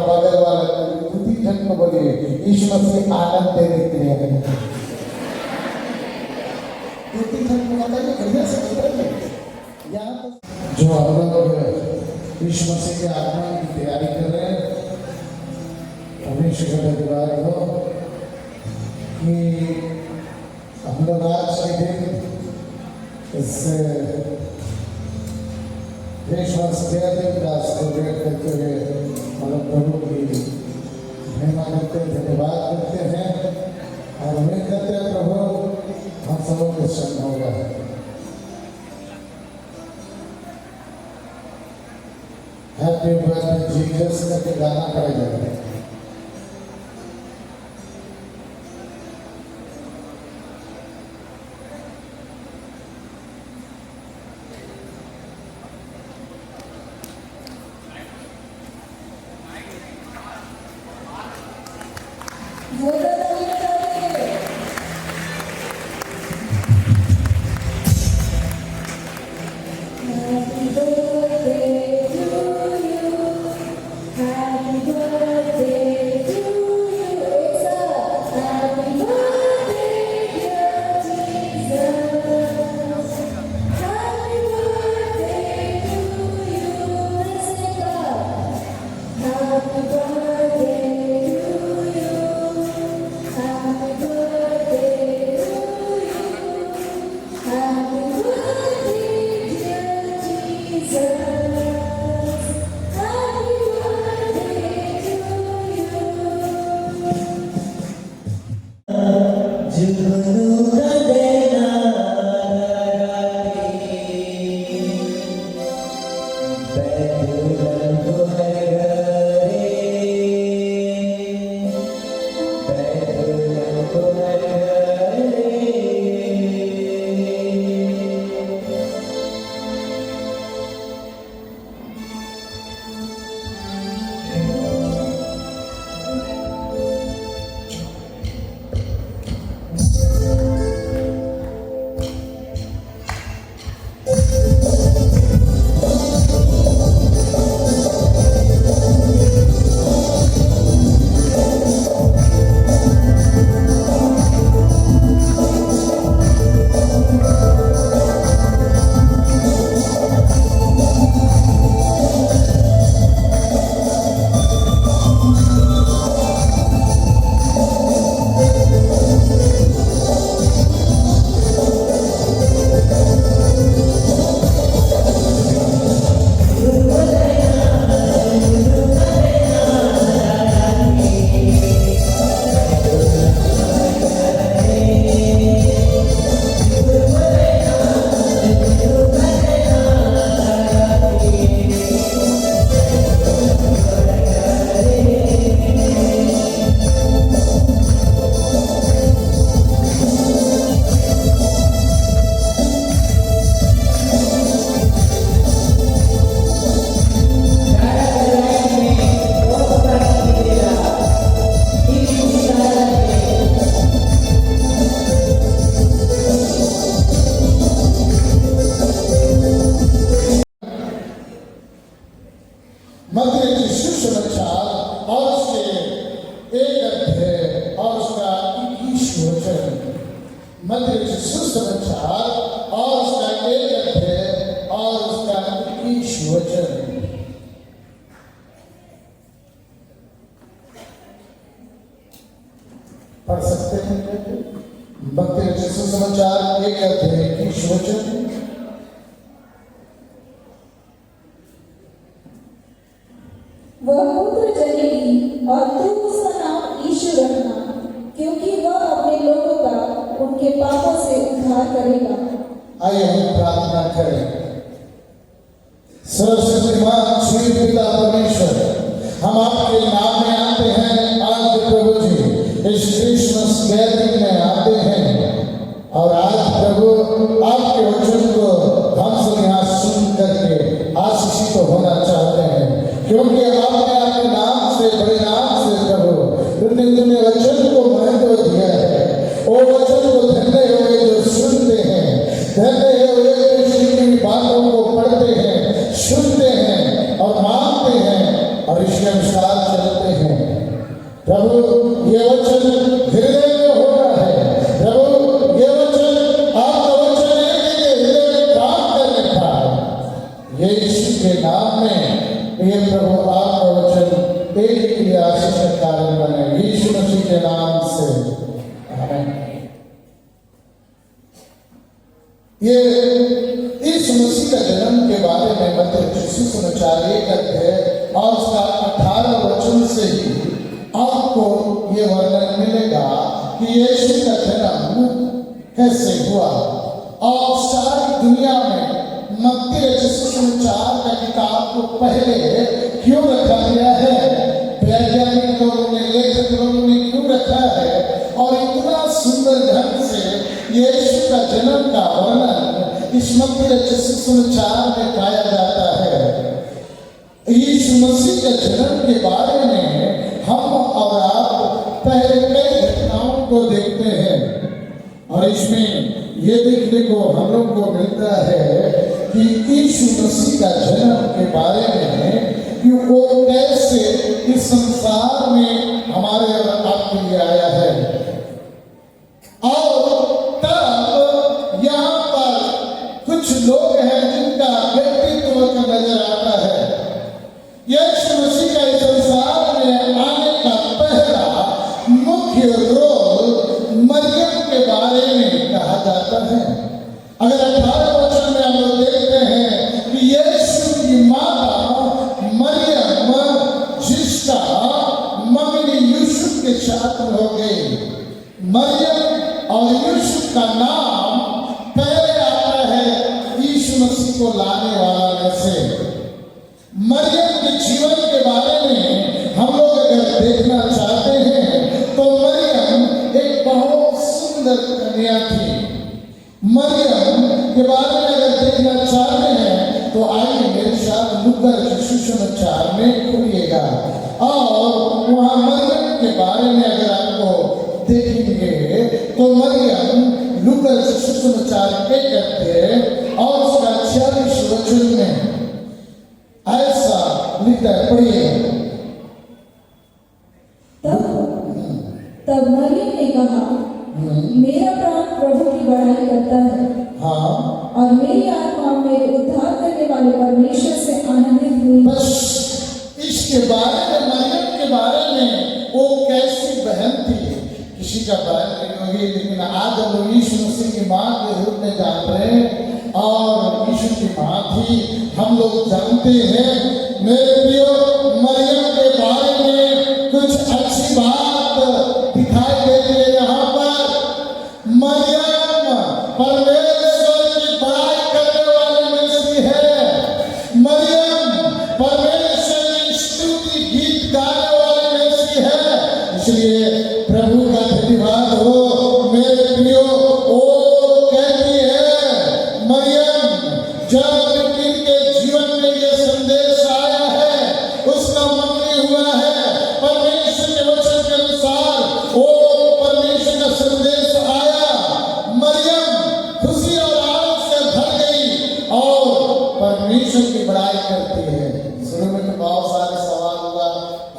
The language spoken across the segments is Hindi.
बगल वाला दूसरी जन को बोले यीशु मसीह आनंद देने के लिए आए। दूसरी जन को बताइए बढ़िया से बताइए। यहाँ पर जो हम लोग यीशु मसीह के आगमन की तैयारी कर रहे हैं, हमेशा धन्यवाद हो कि हम लोग आज के दिन इस देशवासी दास को वेट करते हुए मतलब प्रभु की महिमा करते धन्यवाद करते हैं और उम्मीद करते हैं प्रभु हम सबों के संग होगा। हैप्पी बर्थडे जीसस करके गाना गाया जाता है। पढ़ सकते हैं मत्ती सुसमाचार 1:21 वह पुत्र जनेगी और तुम उसका नाम यीशु रखना, क्योंकि वह अपने लोगों का उनके पापों से उद्धार करेगा। आइए हम प्रार्थना करें। सर्वशक्तिमान श्री पिता परमेश्वर, हम आपके नाम में आते हैं आज प्रभु जी, इस क्रिसमस गैदरिंग में आते हैं और आज प्रभु आपके वचन को हम सब यहाँ सुन करके आशीषित तो होना चाहते हैं, क्योंकि आपने अपने नाम से बड़े नाम से प्रभु तुमने वचन को महत्व दिया है। वो वचन को धन्य हुए जो सुनते हैं, धन्य हुए जो श्री बातों को पढ़ते हैं, सुनते हैं और मानते हैं और इसके अनुसार चलते ये यीशु मसीह का जन्म के बारे में मत्ती सुसमाचार 1 अध्याय और उसका 18 वचन से ही आपको ये वर्णन मिलेगा कि यीशु का जन्म कैसे हुआ। और सारी दुनिया में मत्ती सुसमाचार का किताब को पहले क्यों रखा गया है, वैज्ञानिक लोगों ने, लेखक लोगों ने क्यों रखा है, और इतना सुंदर ढंग से यीशु का जन्म का वर्णन इस मत्ती सुसमाचार में पाया जाता है। यीशु मसीह के जन्म के बारे में हम और आप पहले कई घटनाओं को देखते हैं, और इसमें ये देखने को हम लोग को मिलता है कि यीशु मसीह का जन्म के बारे में कि वो कैसे इस संसार में हमारे और आपके लिए आया है। और तब यहाँ पर कुछ लोग हैं जिनका व्यक्तित्व का नजर आता है। यीशु मसीह का इस संसार में आने का पहला मुख्य रोल मरियम के बारे में कहा जाता है। अगर 18 वचन में हम लोग देखते हैं कि यीशु की माता मरियम, जिसका मंगनी यूसुफ के साथ हो गई, मरियम और यूसुफ का नाम पहले आता है यीशु मसीह को लाने वाला में से। मरियम के जीवन के बारे में हम लोग अगर देखना चाहते हैं तो मरियम एक बहुत सुंदर कन्या थी। मरियम के बारे में अगर देखना चाहते हैं तो आइए मेरे साथ लूका सुसमाचार में खुलिएगा, और वहाँ मरियम के बारे में अगर आपको देखेंगे तो मरियम लूका सुसमाचार 1 अध्याय और उसका 46 वचन में ऐसा लिखता है, पढ़िए। तब मरियम ने कहा, मेरा प्राण प्रभु की बड़ाई करता है, हाँ, और मेरी आत्मा मेरे उद्धार करने वाले परमेश्वर से आनंदित हुई। बस इसके बारे में, मरियम के बारे में, वो कैसी बहन थी किसी का बहन नहीं होगी, लेकिन आज हम लोग यीशु मसीह की माँ के रूप में जान रहे हैं, और यीशु की माँ थी हम लोग जानते हैं। मेरे प्रियो, मरियम के बारे में कुछ अच्छी बात दिखाई देती है यहाँ पर। मरियम परमेश्वर की बड़ाई करने वाली में से है। मरियम परमेश्वर की स्तुति गीत गाने वाली में से है। इसलिए प्रभु का धन्यवाद हो मेरे प्रियो। ओ कहती है मरियम, जब इनके जीवन में ये संदेश आया है, उसका मंगनी हुआ है, परमेश्वर के वचन के अनुसार वो परमेश्वर का संदेश आया, मरियम खुशी और आनंद से भर गई और परमेश्वर की बड़ाई करती है। शुरू में तो बहुत सारे सवाल हुआ,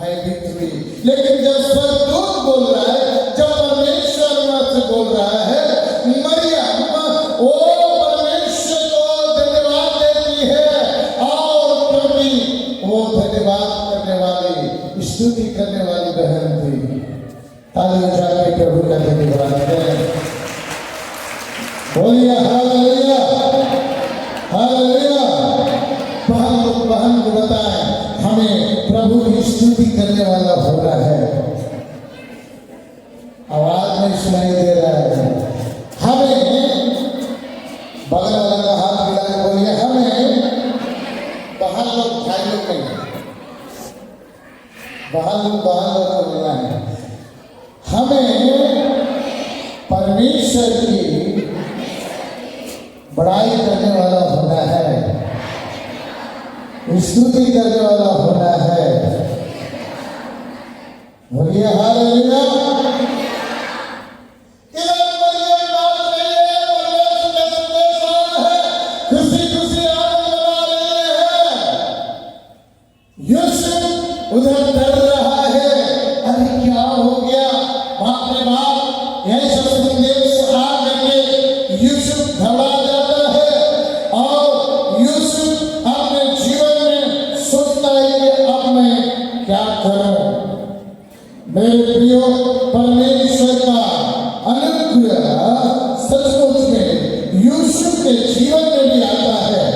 भयभीत हुई, लेकिन जब स्वर्गदूत बोल रहा है, जब परमेश्वर से बोल रहा है, मरियम वो परमेश्वर को धन्यवाद देती है, और क्योंकि वो धन्यवाद करने वाली, स्तुति करने वाली बहन थी। ताली बजाकर प्रभु का धन्यवाद करें। बोलिए हालेलुया, हालेलुया। बहन को बताएं, हमें प्रभु की स्तुति करने वाला होना है। आवाज नहीं सुनाई दे रहा है। हमें बगल वाला का हाथ मिला के बोलिए, हमें बहन लोग भाई लोग नहीं, बहन लोग को मिलना है। हमें परमेश्वर की बड़ाई करने वाला होना है, स्तुति करने वाला होना है। बोलिए हालेलुया। उधर डर रहा है, अरे क्या हो गया, बाप रे बाप, ऐसा संदेश आ करके यूसुफ घबरा जाता है, और यूसुफ अपने जीवन में सोचता है कि अब मैं क्या करूं। मेरे प्रियो, परमेश्वर का अनुग्रह सचमुच में यूसुफ के जीवन में भी आता है।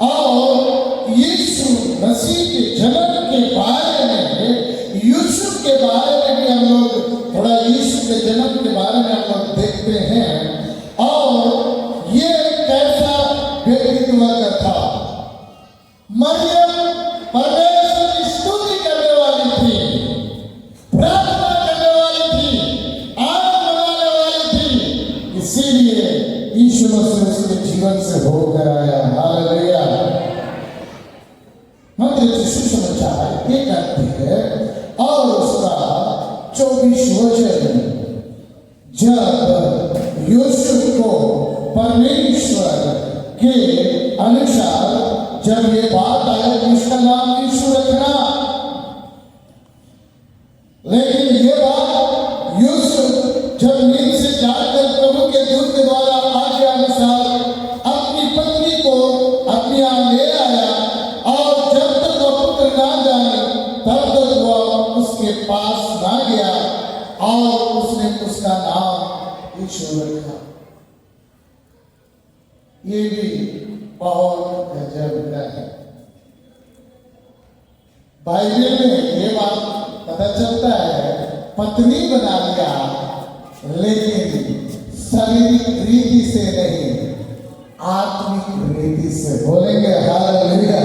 और यीशु मसीह के जन्म के बारे में, यूसुफ के बारे में भी हम लोग थोड़ा यीशु के जन्म के बारे में हम लोग देखते हैं। और ये कैसा व्यक्तित्व का था। मरियम परमेश्वर की स्तुति करने वाली थी, प्रार्थना करने वाली थी, आनंद मनाने वाली थी। इसीलिए यीशु मसीह उसके जीवन से होकर आया। हालेलुया। मत्ती सुसमाचार ये कहती है और उसका 24 वचन, जब यूसुफ को परमेश्वर के अनुसार जब ये बात आया कि इसका नाम यीशु रखना, लेकिन ये बात यूसुफ जब नींद से जागकर प्रभु के दूत के द्वारा आज्ञा अनुसार अपनी पत्नी को अपनी यहाँ ले आया, और जब तक वह पुत्र ना जाने तब तक वह उसके पास ना गया, और उसने उसका नाम यीशु रखा। ये भी बहुत गजब का है। बाइबल में ये बात पता चलता है, पत्नी बना लिया लेकिन शारीरिक रीति से नहीं, आत्मिक रीति से। बोलेंगे हालेलुया।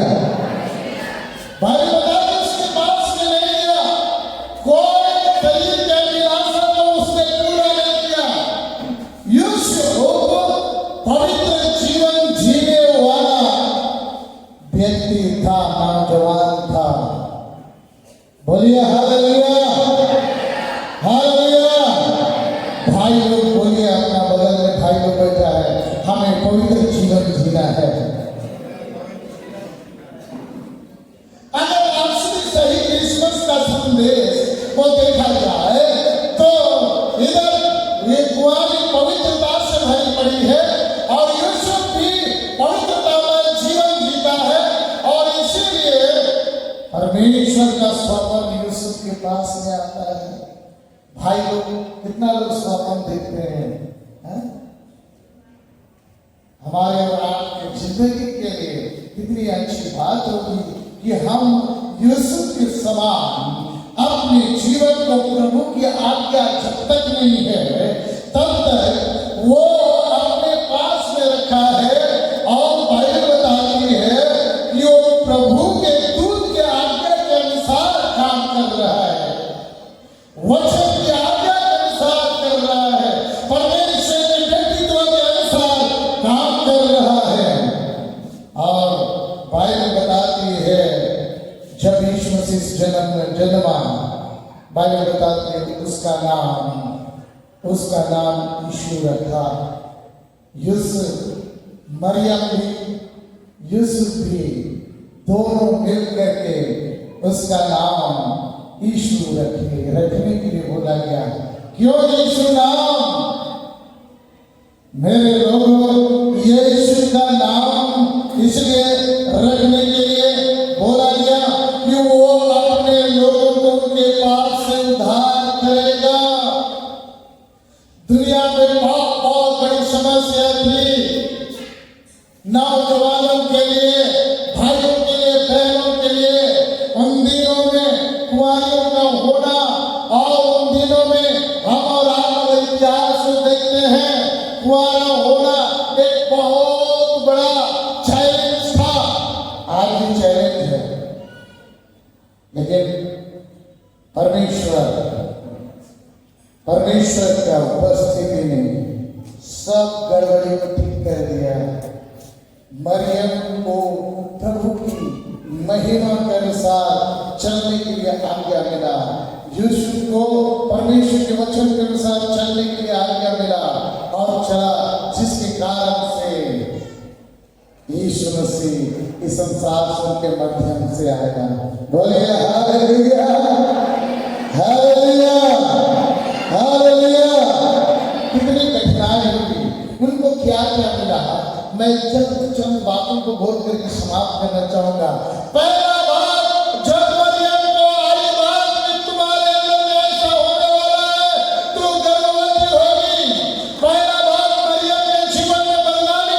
बाइबल बताता है उसके पास में नहीं गया, कोई शरीर के अभिलाषा को उसने पूरा नहीं किया। यूसुफ पवित्र जीवन जीने वाला व्यक्ति था, नौजवान था। बोलिए हालेलुया, हालेलुया। भाई लोग बोलिए, अपना बगल में भाई लोग बैठा है, हमें पवित्र जीवन जीना है। अगर आपसे सही क्रिसमस का संदेश वो देखा जाए तो इधर ये कुआरी पवित्रता से भरी पड़ी है, और यूसुफ भी पवित्रता में जीवन जीता है। और इसीलिए परमेश्वर का स्वप्न यूसुफ के पास में आता है। भाई लोग कितना लोग स्वप्न देखते हैं? हमारे और आपके जिंदगी के लिए कितनी अच्छी बात होगी कि हम यूसुफ के समान अपने जीवन को प्रभु की आज्ञा जब तक नहीं है तब तक वो अपने पास में रखा है। और बाइबल बताती है कि वो प्रभु के दूत के आज्ञा के अनुसार काम कर रहा है, वचन की आज्ञा के अनुसार कर रहा है, परमेश्वर के व्यक्तित्व के अनुसार काम कर रहा है। और बाइबल बताती है जब यीशु मसीह जन्मा, बाइबल बताती है कि उसका नाम यीशु रखा। यूसुफ, मरियम भी, यूसुफ भी, दोनों मिलकर के उसका नाम यीशु रखने के लिए बोला गया। क्यों यीशु नाम? मेरे लोगों, यीशु का नाम इसलिए रखने के लिए बोला गया कि वो अपने लोगों को उनके पाप से उद्धार करेगा। दुनिया में पाप बहुत बड़ी समस्या थी, नौजवानों के लिए, भाइयों के लिए, बहनों के लिए। उन दिनों में कुआरियों का होना, और उन दिनों में हम और आप इतिहास में देखते हैं, कुआरा होना एक बहुत बड़ा चैलेंज था। आज भी चैलेंज है, लेकिन परमेश्वर का उपस्थिति ने सब गड़बड़ी को ठीक कर दिया। मरियम को प्रभु की महिमा के अनुसार चलने के लिए आज्ञा मिला, यूसुफ को परमेश्वर के वचन के अनुसार चलने के लिए आज्ञा मिला, और चला, जिसके कारण से यीशु मसीह इस संसार के माध्यम से आएगा। बोलिए हालेलुया, हालेलुया, हालेलुया। कितनी कठिनाई हुई, उनको क्या क्या मिला? मैं चंद बातों को बोल करके समाप्त करना चाहूंगा। पहला बात, जब मरियम को आई बात कि तुम्हारे अंदर ऐसा होने वाला है, तू गर्भवती होगी। पहला बात मरियम के जीवन में बदलाव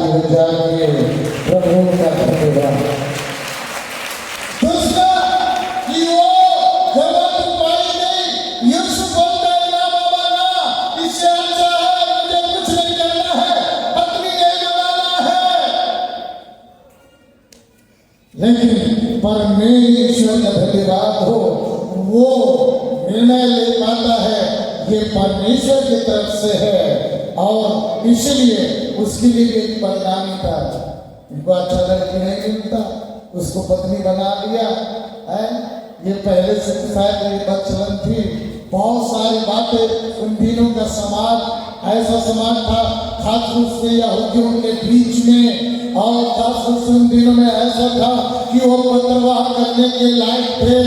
ताली बजा के प्रभु का धन्यवाद। दूसरा कि वो जगत पाई नहीं, यूसुफ बोलता है ना बाबा ना, इससे अच्छा है मुझे कुछ नहीं करना है, पत्नी नहीं बनाना है। लेकिन परमेश्वर का धन्यवाद हो, वो निर्णय ले पाता है ये परमेश्वर की तरफ से है, और इसलिए उसके लिए एक परिणाम था। इनको अच्छा लड़की नहीं मिलता, उसको पत्नी बना लिया है। ये पहले से शायद ये बचलन थी। बहुत सारी बातें उन दिनों का समाज ऐसा समाज था, खासतौर से यहूदियों के बीच में, और खासतौर से उन दिनों में ऐसा था कि वो पत्रवाह करने के लायक थे।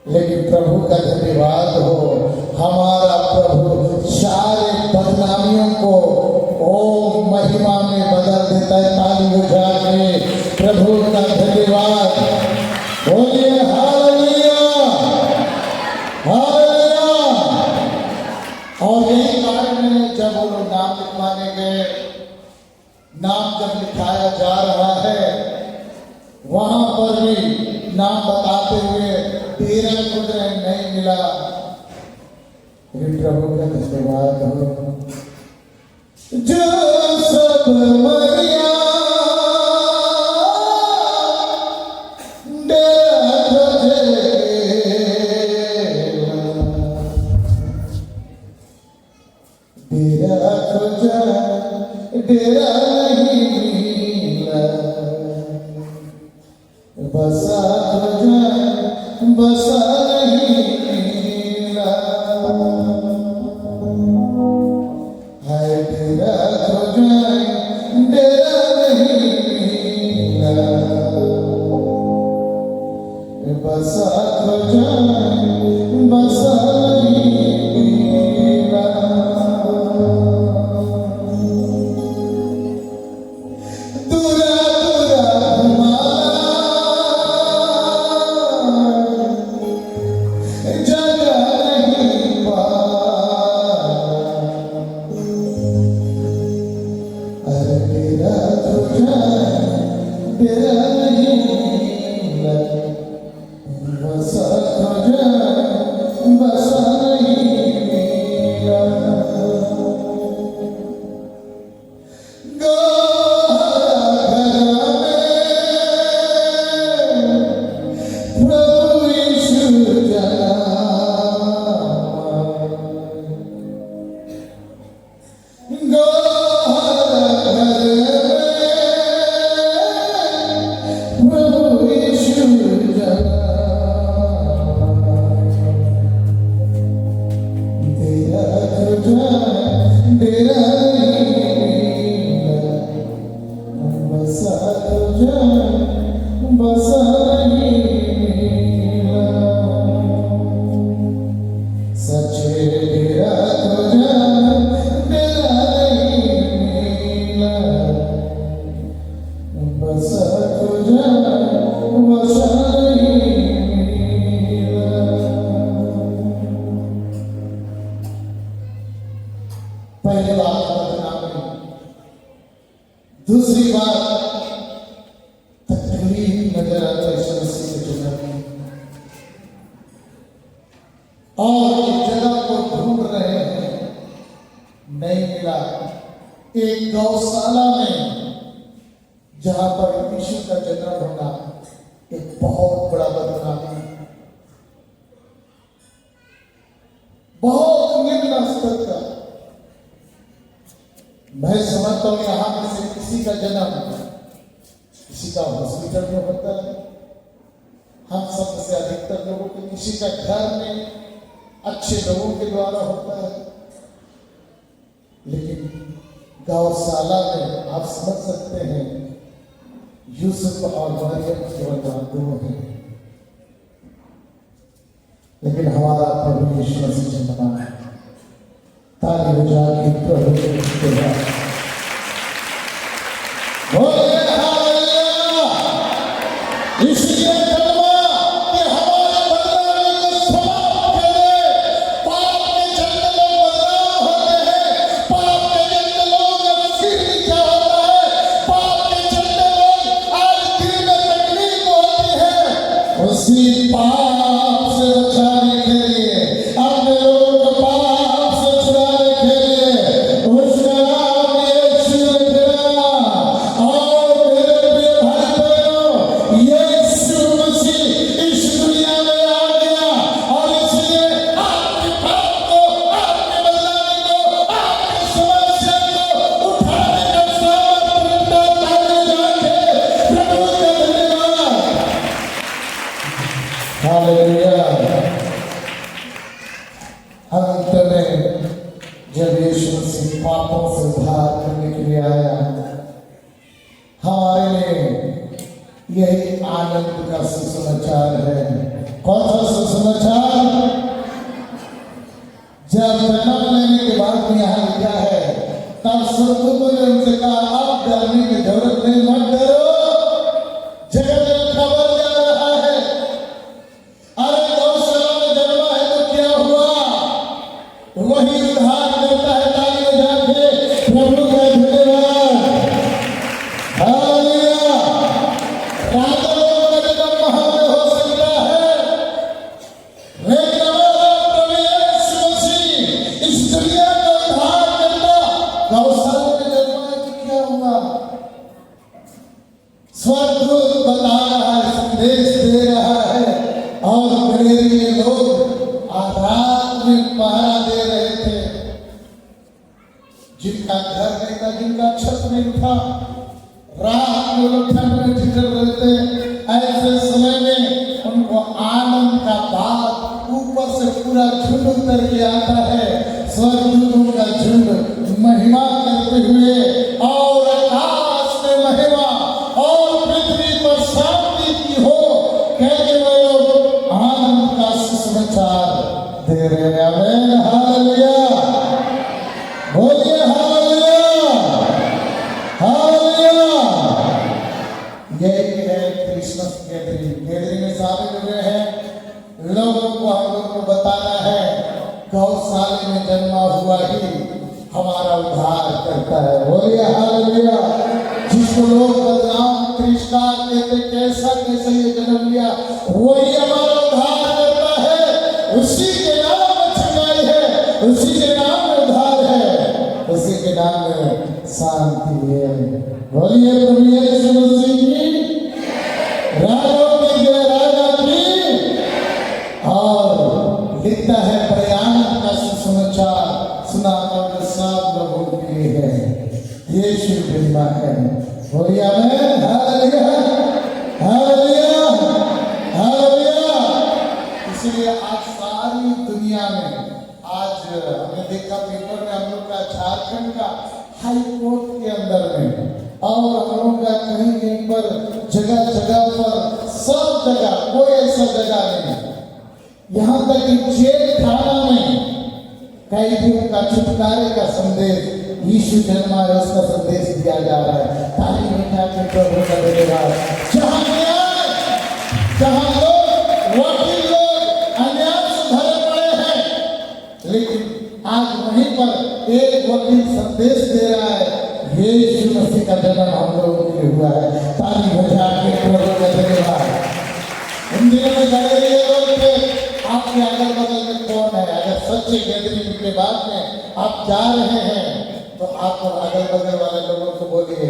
लेकिन प्रभु का धन्यवाद हो, हमारा प्रभु सारे बदनामियों को ओ महिमा में बदल देता है। ताली बजा के प्रभु का धन्यवाद बोलिए, हालेलुया हालेलुया। और यही कारण है जब वो लोग नाम लिखवाने गए, नाम जब लिखाया जा रहा है, वहां पर भी नाम बताते हुए तेरा पुत्र नहीं मिला। प्रभु का धन्यवाद हो, जो सब मरिया डेरा खोजा डेरा नहीं मिला, बसा खोजा बसा नहीं मिला, है डेरा खोजा डेरा नहीं मिला, बसा खोजा बसा नहीं मिला। दूरा दूरा हमारा जगह नहीं पाया, अरे तेरा तुझा तेरा नहीं मिला, बसा तुझा बसा नहीं मिला। प्रभु यीशु जना प्रभु यीशु जना, तेरा तुझा तेरा नहीं मिला, बसा तुझा बसा नहीं मिला। सच्चे तेरा तुझा तेरा नहीं मिला, बसा तुझा बसा नहीं मिला। पहली बात बदनामी, दूसरी बात तकलीफ नजर आता है यीशु मसीह के जन्म में, और एक जगह को ढूंढ रहे हैं, नहीं मिला। एक गौशाला में जहां पर यीशु का जन्म होना एक बहुत बड़ा बदनामी, बहुत निम्न स्तर का। मैं समझता हूं यहां में से किसी का जन्म किसी का हॉस्पिटल में होता है, हम सब से अधिकतर लोगों के किसी का घर में अच्छे लोगों के द्वारा होता है, लेकिन गौशाला में आप समझ सकते हैं यूसुफ और मरियम केवल दो हैं, लेकिन हमारा प्रभु यीशु मसीह जन्मा है। ताली बजा के प्रभु के धन्यवाद बोले, हालेलुया। इसलिए कलमा कि हमारे बदनामी को समाप्त करे। पाप के जंगलों में बदनाम होते हैं, पाप के जंगलों में सिर नीचा होता उसी पाप से बचाने के लिए, अपने लोगों को पाप से छुड़ाने के लिए उसका नाम यीशु रखा। और मेरे प्रिय भाई बहनों, यीशु मसीह इस दुनिया में आ गया और इसलिए आपके पाप को, आपके बदलाने को, आपकी समस्या को उठाने का सामर्थ्य रखता है। प्रभु का धन्यवाद। हालेलुया। अंत में जब यीशु मसीह पापों से उद्धार करने के लिए आया, हमारे लिए यही आनंद का सुसमाचार है। कौन सा सुसमाचार? जब जन्म लेने के बाद में यहाँ लिखा है, तब स्वर्गदूतों ने उनसे कहा, अब डरने की जरूरत नहीं, मत डरो, जगत में खबर जा रहा है। अरे गौशाला में जन्मा है तो क्या हुआ? वही उद्धार करता है। ताली बजा के प्रभु का धन्यवाद। हालेलुया। राजा लोगों का जन्म महल में हो सकता है, लेकिन हमारा प्रभु यीशु मसीह इस दुनिया का उद्धार करता गौशाला में जन्मा है तो क्या हुआ? स्वर्गदूत बता रहा है, संदेश दे रहा है, और मेरे लिए लोग रात में पहरा दे रहे थे, जिनका घर नहीं था, जिनका छत नहीं था, रात में लोग ठंड में ठिठुर रहे थे। ऐसे समय में उनको आनंद का बात ऊपर से पूरा झुंड उतर के आता है, स्वर्गदूतों का झुंड महिमा करते हुए, और आकाश में महिमा और पृथ्वी पर शांति की हो कहते हुए लोग आनंद का सुसमाचार दे रहे हैं। आमीन। हालेलुया। बोलिए हालेलुया। हालेलुया। यही है क्रिसमस गैदरिंग में शामिल हुए हैं। लोगों को, हम लोग को बताना है, गौशाले में जन्मा हुआ ही हमारा उद्धार करता है। बोलिए हालेलुया। जिसको लोग बदनाम कृष्णा कहते, कैसा कैसे ये जन्म लिया, वही हमारा उद्धार करता है। उसी के नाम में छुड़ाई है, उसी के नाम में उद्धार है, उसी के नाम में शांति है। बोलिए प्रभु यीशु मसीह की, राजाओं की जय, राजा की। और लिखता है, प्रयाण का सुसमाचार सुनाना सब लोगों के लिए है, यीशु महिमा है। बोलिए आमीन। हालेलुया। हालेलुया। हालेलुया। इसलिए आज सारी दुनिया में, आज हमने देखा पेपर में, हम लोग का झारखंड का हाई कोर्ट के अंदर में, और हम लोग का कहीं कहीं पर जगह जगह पर, सब जगह कोई ऐसा जगह नहीं, यहाँ तक कि जेल खाना में कैदियों का छुटकारे का संदेश, यीशु जन्मा है उसका संदेश दिया जा रहा है। ताली बजा के प्रभु का धन्यवाद। जहाँ न्याय, जहाँ लोग, वकील लोग अन्याय से भरे पड़े हैं, लेकिन आज वहीं पर एक वकील संदेश दे रहा है, यीशु मसीह का जन्म हम लोगों के लिए हुआ है। ताली बजा के प्रभु का धन्यवाद। इन दिनों में खड़े लोग थे, आपके अगल बगल में कौन है? अगर सच्चे गैदरिंग के बाद में आप जा रहे हैं, तो आप अगल बगल वाले लोगों को बोलिए,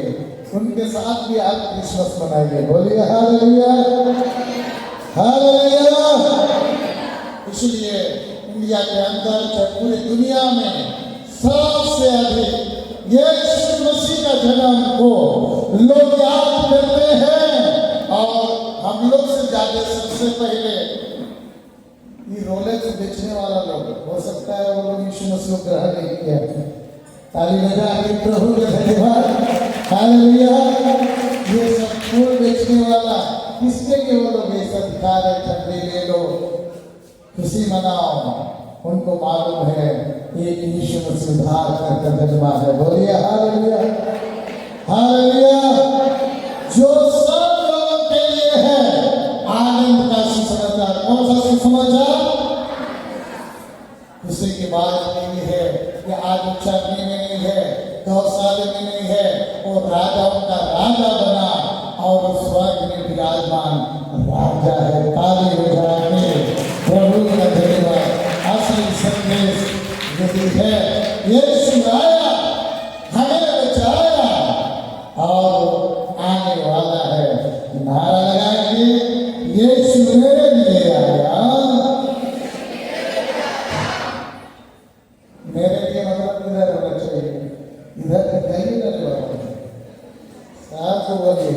उनके साथ भी आप क्रिसमस मनाइए। बोलिए हालेलुया। हालेलुया। इसलिए इंडिया के अंदर, पूरी दुनिया में सबसे अधिक यीशु मसीह का जन्म को लोग याद करते हैं, और हम लोग से ज्यादा सबसे पहले ये रोलेक्स बेचने वाला लोग, हो सकता है वो लोग यीशु मसीह को ग्रहण नहीं किया। ताली बजा के प्रभु का धन्यवाद। हालेलुया। ये सब फूल बेचने वाला किसके लिए वो लोग ये सब दिखा रहे, ठंडी ले लो, खुशी मनाओ, उनको मालूम है एक यीशु मसीह उद्धार करके जन्मा है। बोलिए हालेलुया। हालेलुया। जो सब लोगों के लिए है आनंद का सुसमाचार। कौन सा सुसमाचार? उसी की बात नहीं है कि आज चरनी में नहीं है, गौशाले में नहीं है, वो राजाओं का राजा बना और स्वर्ग में विराजमान राजा है। ताली बजा के प्रभु का धन्यवाद। असली संदेश यही है, यीशु आया, हमें बचाया और आने वाला है। नारा लगाएंगे, यीशु मेरे लिए आया। मेरे लिए मतलब इधर होना चाहिए, इधर कहीं ना साफ बोलिए।